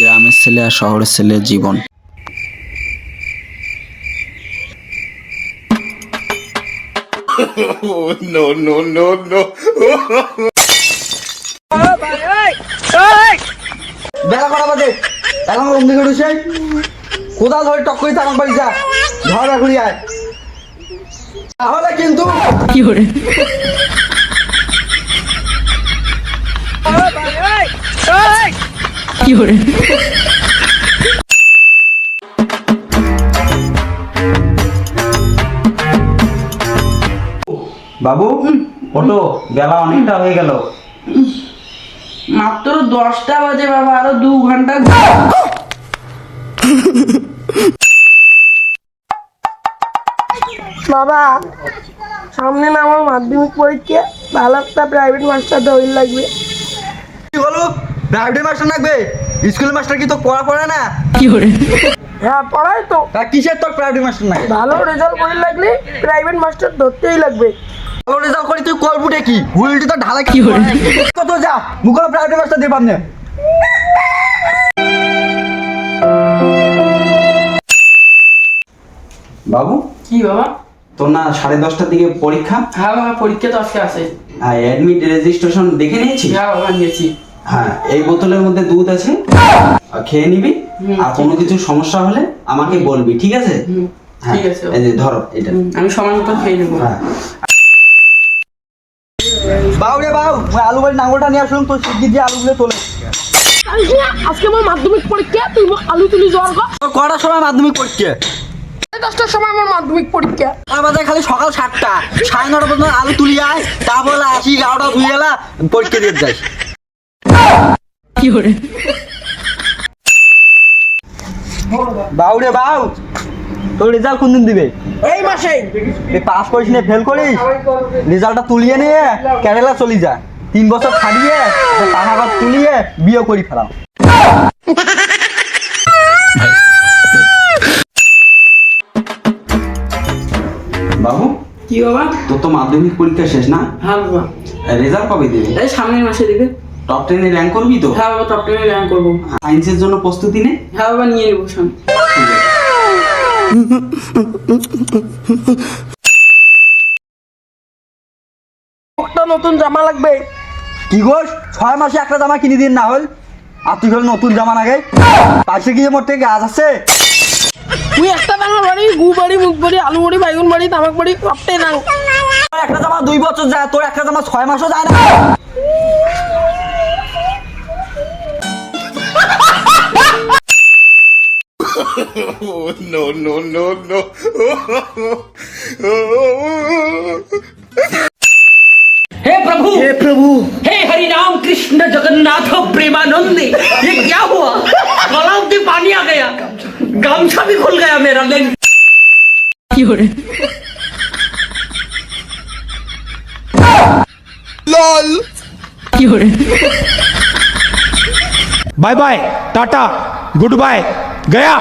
গ্রামের ছেলে আর শহরের ছেলের জীবন। No, no, no, no. বেলা করা বাজে এখন রুম থেকে উঠেছে কোদাল ধরে টক করে আমার বাড়ি যা ঝড়া ঘুরি আয় তাহলে কিন্তু কি করে কি করে বাবু ওটো, বেলা অনেকটা হয়ে গেল। মাত্র 10টা বাজে বাবা, আরো 2 ঘন্টা। বাবা সামনে না আমার মাধ্যমিক পরীক্ষা, ভালো একটা প্রাইভেট মাস্টার ধরে লাগবে। কি বলো প্রাইভেট মাস্টার লাগবে? স্কুলের মাস্টার কি তো পড়ে না? কি করে হ্যাঁ পড়াই তো। তা কিসের তোর প্রাইভেট মাস্টার লাগে? ভালো রেজাল্ট করে লাগলে প্রাইভেট মাস্টার ধরতেই লাগবে। ভালো রেজাল্ট করে তুই করবুটে কি উল্টি তো ঢালাই কি করে কত যা মুখে প্রাইভেট মাস্টার দিয়ে পাবনে। বাবু কি বাবা? তোর না 10:30টার দিকে পরীক্ষা? হ্যাঁ বাবা, পরীক্ষা তো আজকে আছে। হ্যাঁ, অ্যাডমিট রেজিস্ট্রেশন দেখে নিয়েছি। হ্যাঁ বাবা, নিয়েছি। হ্যাঁ, এই বোতলের মধ্যে দুধ আছে, আর খেয়ে নিবি। আর কোনো কিছু সমস্যা হলে আমাকে বলবি, ঠিক আছে? হ্যাঁ, ঠিক আছে। এই যে ধরো এটা। আমি সময় মতো খেয়ে নেবো। হ্যাঁ, বাউ রে বাউ, ওই আলু বাড়ি নাঙ্গলটা নিয়ে আসলাম তোর শিগগির দিয়ে আলুগুলো তোলে। আজকে আমার মাধ্যমিক পরীক্ষা, তুই আলু তুলি জ্বর গো। তোর কটার সময় মাধ্যমিক পরীক্ষা? 10টার সময় আমার মাধ্যমিক পরীক্ষা। তার বাজে খালি সকাল 7টা, 9:30 পর্যন্ত আলু তুলি আয়, তারপর 80-11টা ধুয়ে এলা পরীক্ষা দিয়ে যাস। কি করে বাউ রে বাউ, তোর রেজাল্ট কোন দিন দিবে? এই মাসে এই পাস করিস না ফেল করিস, রেজাল্টটা তুলিয়ে নিয়ে কেরালা চলি যা, 3 বছর খাটিয়ে টাকা তুলিয়ে বিয়ে করি ফেলাম। বাবু কি বাবা? তোর তো মাধ্যমিক পরীক্ষা শেষ না? হ্যাঁ বাবা, রেজাল্ট কবে দিবি? এই সামনের মাসে দিবে। টপ 10-এ র্যাঙ্ক করবি তো? হ্যাঁ বাবা, টপ 10 র্যাঙ্ক করবো। সায়েন্সের জন্য প্রস্তুতি নে। হ্যাঁ বাবা, নিয়ে নেবো সামনে। একটা নতুন জামা লাগবে। কি গোস 6 মাসে একটা জামা কিনে দিন না হল, আর তুই হল নতুন জামা লাগে পাশে গিয়ে মোর থেকে গাছ আছে। তুই একটা টাকা বাড়ি, গু বাড়ি, মুখ বাড়ি, আলু বাড়ি, বাইগুন বাড়ি, তামাক বাড়ি, সবটাই নাও। একটা জামা 2 বছর যায়, তোর একটা জামা 6 মাসও যায় না। No, no, no, no. हे प्रभु, हे प्रभु, हे हरि राम कृष्ण जगन्नाथ प्रेमानंदी। ये क्या हुआ? गलाव में पानी आ गया, गामछा भी खुल गया मेरा। लेकिन কি করে কি করে bye bye tata good bye गया।